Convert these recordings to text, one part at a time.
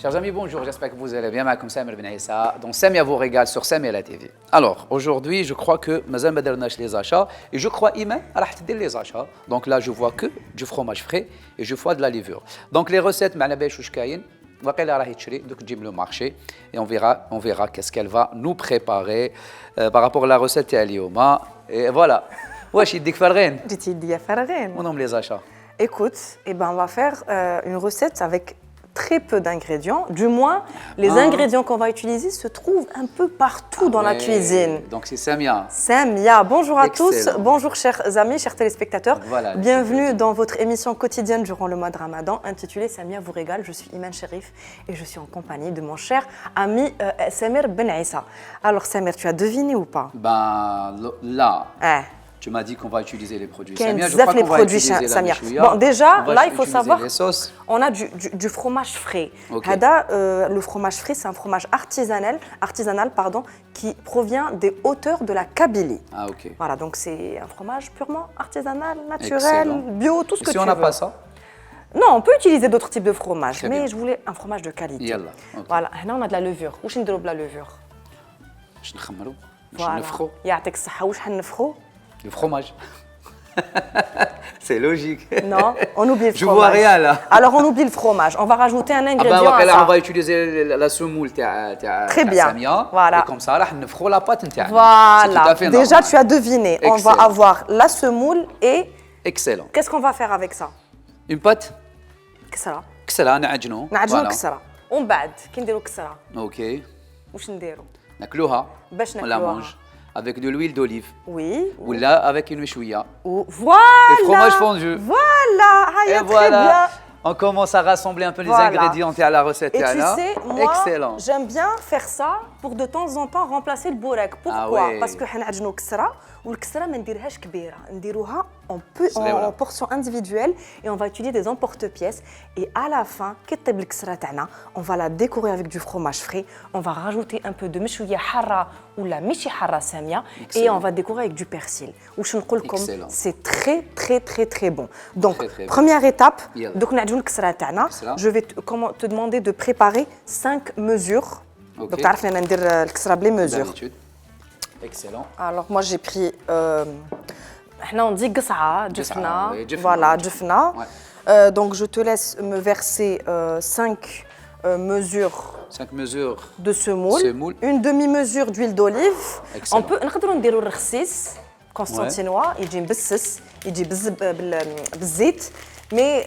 Chers amis, bonjour, j'espère que vous allez bien. Comme Samir Ben Issa, donc Samia vous régale sur Samia la TV. Alors, aujourd'hui, je crois que Mazal Badernash les achats, et je crois Iman à les achats. Donc là, je vois que du fromage frais et je vois de la levure. Donc les recettes, Ma'nabèche ou Shkayin, donc le marché et on verra qu'est-ce qu'elle va nous préparer par rapport à la recette Alioma. Et voilà. Wesh, il dit Fargen. Mon nom les achats. Écoute, on va faire une recette avec très peu d'ingrédients. Du moins, les ingrédients qu'on va utiliser se trouvent un peu partout dans la cuisine. Donc c'est Samia. Samia, bonjour à tous. Bonjour chers amis, chers téléspectateurs. Voilà, bienvenue dans votre émission quotidienne durant le mois de Ramadan intitulée Samia vous régale. Je suis Iman Sherif et je suis en compagnie de mon cher ami Samir Ben Issa. Alors Samir, tu as deviné ou pas? Ben là. Tu m'as dit qu'on va utiliser les produits Samia. Je crois qu'on va utiliser Samia. Bon, déjà, là, il faut savoir, on a du fromage frais. Okay. Le fromage frais, c'est un fromage artisanal qui provient des hauteurs de la Kabylie. Ah, ok. Voilà, donc c'est un fromage purement artisanal, naturel, bio, tout ce que tu veux. Si on n'a pas ça? Non, on peut utiliser d'autres types de fromages, mais je voulais un fromage de qualité. Yalla. Okay. Voilà, là, on a de la levure. Où est-ce de la levure? Voilà. يعطيك الصحة. واش حنفخو؟ Le fromage. C'est logique. Non, on oublie le fromage. Je vois rien là. Alors on oublie le fromage. On va rajouter un ingrédient à ça. On va utiliser la semoule Très bien. Samia. Voilà. Et comme ça, là, on fera la pâte. Voilà. Déjà, tu as deviné. Excellent. On va avoir la semoule et... Excellent. Qu'est-ce qu'on va faire avec ça? Une pâte. كسرة. كسرة نعجنو. نعجنو كسرة. ومن بعد كي نديرو كسرة. اوكي. واش نديرو؟ ناكلوها. باش ناكلوها. Avec de l'huile d'olive. Oui. Ou là, avec une meshouya. Voilà. Et fromage fondu. Voilà. Et voilà. On commence à rassembler un peu les ingrédients à la recette. Et tu sais, moi, excellent. J'aime bien faire ça pour de temps en temps remplacer le bourek. Pourquoi? Parce que حنعجنو كسرة والكسرة ما نديرهاش كبيرة، نديروها en portions individuelles et on va utiliser des emporte-pièces et à la fin, كي طيب الكسرة تاعنا, on va la décorer avec du fromage frais, on va rajouter un peu de مشوية حارة ou la michi حارة سامية et on va décorer avec du persil. واش نقول لكم, c'est très très très très bon. Donc première étape, donc نعجنو الكسرة تاعنا, je vais te demander de préparer 5 mesures. Donc تعرفني انا ندير الكسرة بلي mesures. Excellent. Alors moi j'ai pris on dit قصعة, جفنة. Voilà, جفنة. Donc je te laisse me verser 5 mesures. 5 mesures de semoule. Une demi-mesure d'huile d'olive. On peut نقدروا نديروا الرخصيص constantinois, يجي مبسس, يجي بالزيت. Mais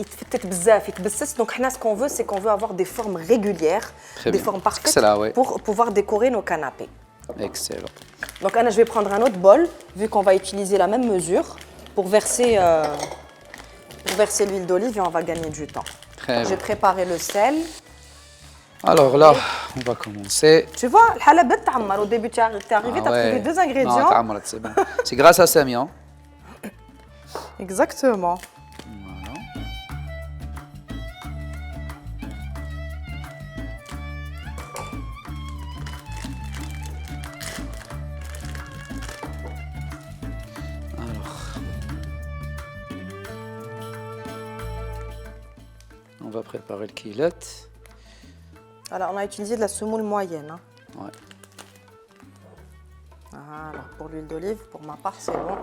il fait bzaf, il fait donc ce qu'on veut, c'est qu'on veut avoir des formes régulières, des formes parfaites pour pouvoir décorer nos canapés. Excellent. Donc Anna, je vais prendre un autre bol, vu qu'on va utiliser la même mesure pour verser l'huile d'olive et on va gagner du temps. J'ai préparé le sel. Alors là, on va commencer. Tu vois, le halab ta'ammar, au début tu es arrivé, tu as trouvé 2 ingrédients. Non, c'est bon. C'est grâce à Samia. Exactement. Voilà. Alors, on va préparer le quilette. Alors, on a utilisé de la semoule moyenne. Hein. Ouais. Voilà, pour l'huile d'olive, pour ma part, c'est bon.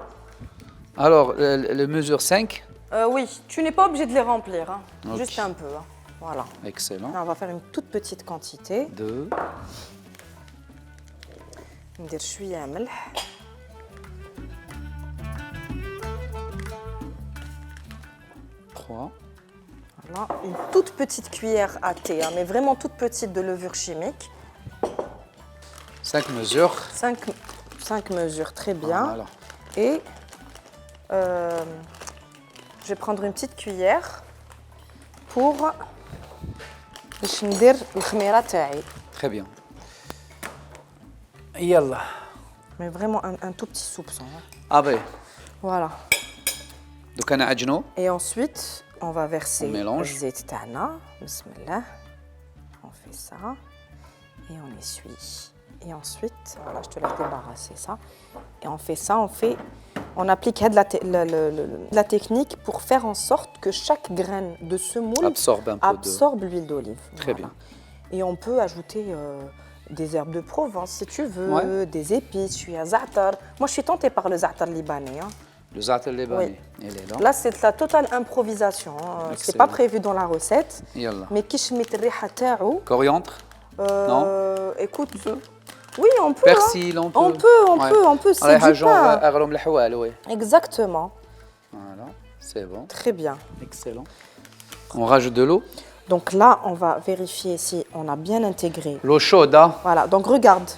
Alors, le mesure 5? Oui, tu n'es pas obligé de les remplir, hein. Juste un peu. Hein. Voilà. Excellent. Là, on va faire une toute petite quantité. 2. ندير شوية ملح. 3. Voilà, une toute petite cuillère à thé, hein, mais vraiment toute petite de levure chimique. 5 mesures. 5 mesures, très bien. Voilà. Et je vais prendre une petite cuillère pour ندير الخميرة تاعي. Très bien. Yallah. Mais vraiment un tout petit soupçon. Hein. Ah ben. Voilà. Donc on a adjno. Et ensuite, on va verser le zait tana. Bismillah. On fait ça et on essuie. Et ensuite, voilà, je te laisse débarrasser ça. Et on fait ça, on fait on applique la technique pour faire en sorte que chaque graine de semoule absorbe l'huile d'olive. Très bien. Et on peut ajouter des herbes de Provence si tu veux, des épices. Je suis à za'atar. Moi, je suis tentée par le za'atar libanais. Le za'atar libanais, il est là. Là, c'est la totale improvisation. C'est pas prévu dans la recette. Yallah. Mais kishmit riha ta'ou. Coriandre? Non. Écoute, oui, on peut. Persil, on peut. On peut. C'est du pain. Exactement. Voilà, c'est bon. Très bien. Excellent. On rajoute de l'eau. Donc là, on va vérifier si on a bien intégré. L'eau chaude, hein? Voilà, donc regarde.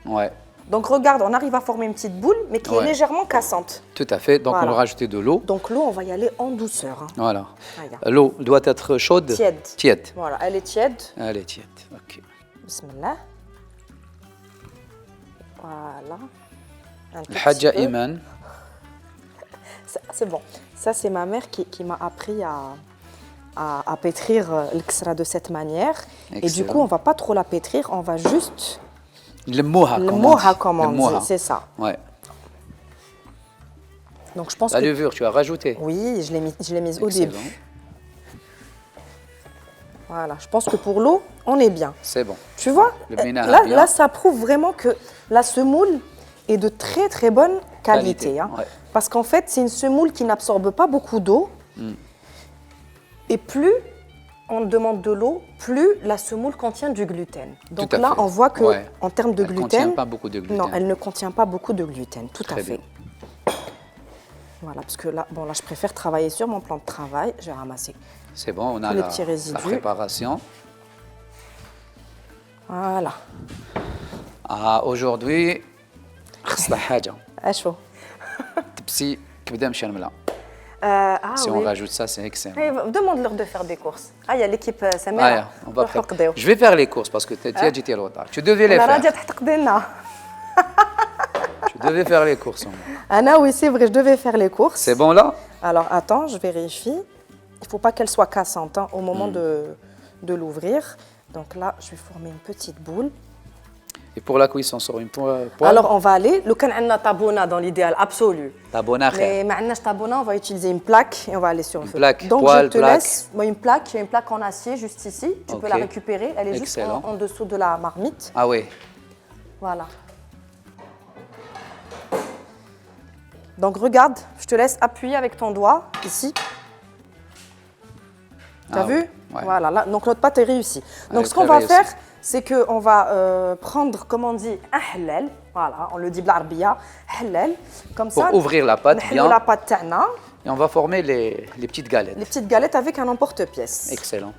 Ouais. Donc regarde, on arrive à former une petite boule, mais qui est légèrement cassante. Tout à fait, donc on va rajouter de l'eau. Donc l'eau, on va y aller en douceur. Hein. Voilà. L'eau doit être chaude? Tiède. Tiède. Voilà, elle est tiède. Elle est tiède, ok. Bismillah. Voilà. Hadja Iman. C'est bon. Ça, c'est ma mère qui m'a appris à pétrir le ksra de cette manière. Excellent. Et du coup, on ne va pas trop la pétrir, on va juste... Le moha, comme on dit, c'est ça. Ouais. Donc, je pense la levure, tu as rajouté? Oui, je l'ai mise au début. Voilà, je pense que pour l'eau, on est bien. C'est bon. Tu vois, là, ça prouve vraiment que la semoule est de très très bonne qualité. Hein. Ouais. Parce qu'en fait, c'est une semoule qui n'absorbe pas beaucoup d'eau. Et plus on demande de l'eau, plus la semoule contient du gluten. Donc là, on voit que en termes de gluten, elle ne contient pas beaucoup de gluten. Non, elle ne contient pas beaucoup de gluten, tout Très à fait. Bien. Voilà, parce que là, je préfère travailler sur mon plan de travail. Je vais ramasser. C'est bon, on a les petits résidus. La préparation. Voilà. Ah, aujourd'hui, خصنا حاجة. chaud. تبسي كبدة مشلملة. Si on rajoute ça, c'est excellent. Demande-leur de faire des courses. Ah, il y a l'équipe Samira. Je vais faire les courses parce que tu as dit tu devais les faire. Tu devais faire les courses. Anna, oui, c'est vrai, je devais faire les courses. C'est bon là? Alors, attends, je vérifie. Il ne faut pas qu'elle soit cassante hein, au moment de l'ouvrir. Donc là, je vais former une petite boule. Et pour la cuisson sur une poêle? Alors, on va aller. Le can a tabona dans l'idéal absolu. Tabona, mais maintenant, tabona, on va utiliser une plaque et on va aller sur le feu. Plaque, donc, poêle, je te laisse une plaque. Il y a une plaque en acier juste ici. Tu peux la récupérer. Elle est juste en dessous de la marmite. Ah oui. Voilà. Donc, regarde, je te laisse appuyer avec ton doigt ici. Tu as vu? Ouais. Voilà, là, donc notre pâte est réussie. Donc, ce qu'on va faire, c'est qu'on va prendre, comme on dit, un halal. Voilà, on le dit blarbiya, halal. Comme ça, pour ouvrir la pâte bien. La pâte ta'na. Et on va former les petites galettes. Les petites galettes avec un emporte-pièce. Excellent.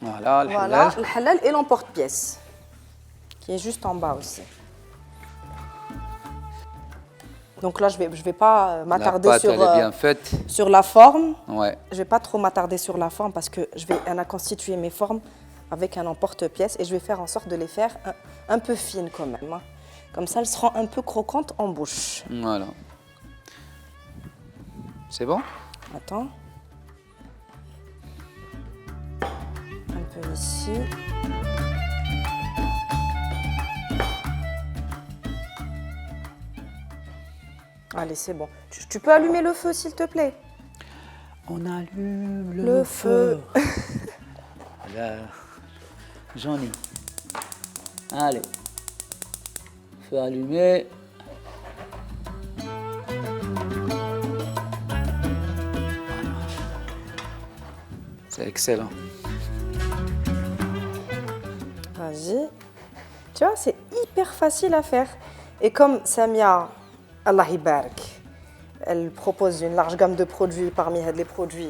Voilà, le halal. Le halal et l'emporte-pièce, qui est juste en bas aussi. Donc là, je vais pas m'attarder sur la forme. Ouais. Je vais pas trop m'attarder sur la forme parce que je vais constituer mes formes avec un emporte-pièce et je vais faire en sorte de les faire un peu fines quand même. Hein. Comme ça, elles seront un peu croquantes en bouche. Voilà. C'est bon? Attends. Un peu ici. Allez, c'est bon. Tu peux allumer le feu, s'il te plaît? On allume le feu. Voilà. Johnny. Allez. Feu allumé. C'est excellent. Vas-y. Tu vois, c'est hyper facile à faire. Et comme Samia, Allah Ibarak, elle propose une large gamme de produits parmi les produits,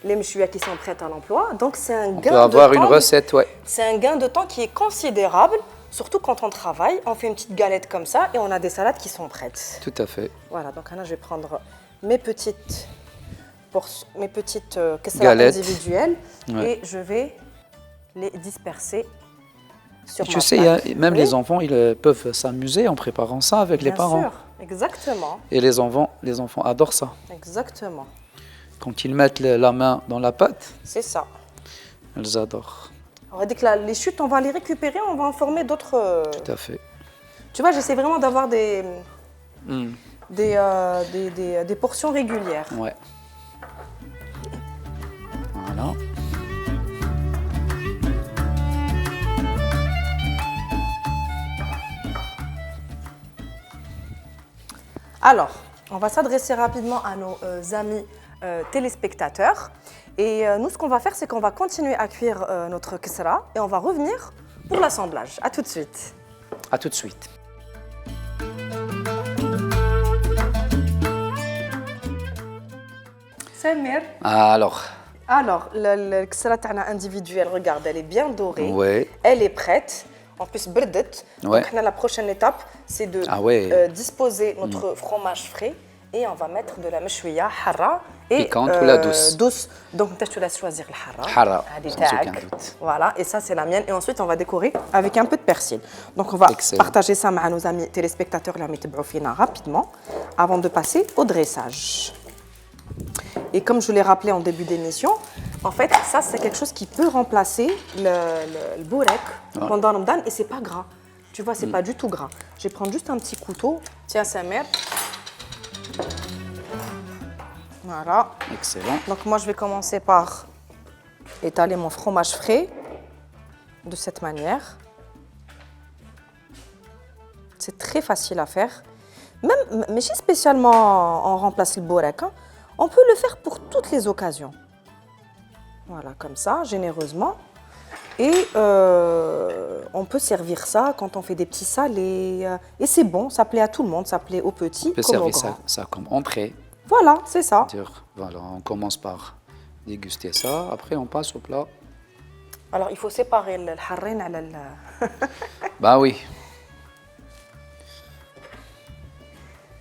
les mchouya qui sont prêts à l'emploi. Donc c'est un gain de temps. On peut avoir une recette, ouais. C'est un gain de temps qui est considérable, surtout quand on travaille. On fait une petite galette comme ça et on a des salades qui sont prêtes. Tout à fait. Voilà, donc là je vais prendre mes petites galettes individuelles et je vais les disperser. Tu sais, même les enfants, ils peuvent s'amuser en préparant ça avec les parents. Bien sûr, exactement. Et les enfants adorent ça. Exactement. Quand ils mettent la main dans la pâte, c'est ça. Elles adorent. Les chutes, on va les récupérer, on va en former d'autres. Tout à fait. Tu vois, j'essaie vraiment d'avoir des portions régulières. Ouais. Voilà. Alors, on va s'adresser rapidement à nos amis téléspectateurs. Et nous, ce qu'on va faire, c'est qu'on va continuer à cuire notre ksra et on va revenir pour l'assemblage. À tout de suite. À tout de suite. Samir. Alors, le ksra individuel, regarde, elle est bien dorée. ouais. Elle est prête. En plus, بردت. Ouais. Donc, la prochaine étape, c'est de disposer notre fromage frais et on va mettre de la meshouya harra et piquante ou la douce. Douce. Donc, je te laisse choisir le harra. Harra, Hadi sans tac. aucun doute. Voilà, et ça, c'est la mienne. Et ensuite, on va décorer avec un peu de persil. Donc, on va partager ça avec nos amis téléspectateurs rapidement avant de passer au dressage. Et comme je l'ai rappelé en début d'émission, en fait, ça, c'est quelque chose qui peut remplacer le bourek pendant Ramadan et c'est pas gras. Tu vois, c'est pas du tout gras. Je vais prendre juste un petit couteau. Tiens, Samer. Voilà. Excellent. Donc, moi, je vais commencer par étaler mon fromage frais de cette manière. C'est très facile à faire. Même, mais si spécialement on remplace le bourek, hein, on peut le faire pour toutes les occasions. Voilà, comme ça, généreusement. Et on peut servir ça quand on fait des petits salés. Et c'est bon, ça plaît à tout le monde, ça plaît aux petits comme aux grands. Ça comme entrée. Voilà, c'est ça. Voilà, on commence par déguster ça, après on passe au plat. Alors, il faut séparer le harrin à la... Bah oui.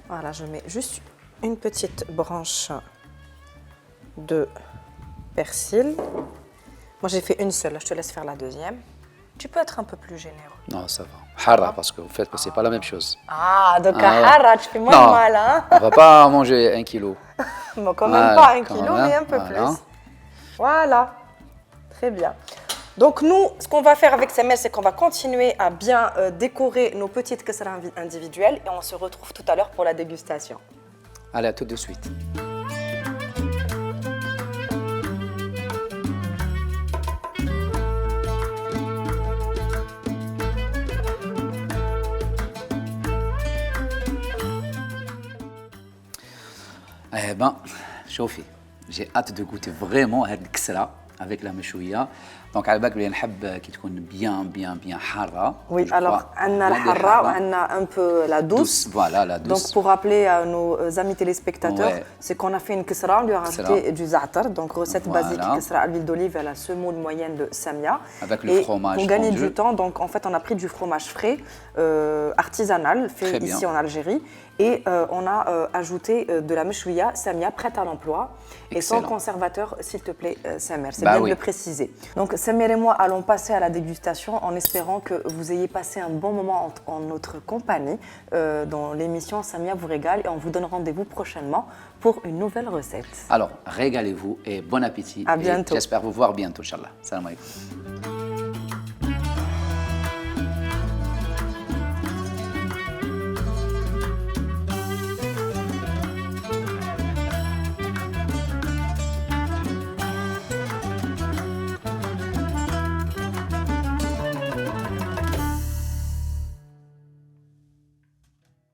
Voilà, je mets juste une petite branche de persil. Moi, j'ai fait une seule, je te laisse faire la deuxième. Tu peux être un peu plus généreux. Non, ça va. Harra, parce qu'en fait, c'est pas la même chose. Ah, donc harra, tu fais moins de mal, hein? On va pas manger 1 kilo. Bon, quand même pas 1 kilo, mais un peu plus. Voilà, très bien. Donc nous, ce qu'on va faire avec Samer, c'est qu'on va continuer à bien décorer nos petites ksra individuelles et on se retrouve tout à l'heure pour la dégustation. Allez, à tout de suite. Eh ben, chauffez. J'ai hâte de goûter vraiment le ksra avec la meshouya. Donc, à la base, qui tكون bien harra. Oui, alors, on a la harra, on a un peu la douce. Voilà, la douce. Donc, pour rappeler à nos amis téléspectateurs, c'est qu'on a fait une ksra, on lui a rajouté du za'atar, donc recette basique ksra à l'huile d'olive à la semoule moyenne de Samia. Avec le fromage. Pour gagner du temps, donc en fait, on a pris du fromage frais, artisanal, fait ici en Algérie. Et on a ajouté de la meshouya Samia prête à l'emploi et sans conservateur, s'il te plaît, Samer. C'est bien de le préciser. Donc, Samer et moi allons passer à la dégustation en espérant que vous ayez passé un bon moment en notre compagnie dans l'émission Samia vous régale et on vous donne rendez-vous prochainement pour une nouvelle recette. Alors, régalez-vous et bon appétit. À bientôt. J'espère vous voir bientôt, Inch'Allah. Salam alaikum.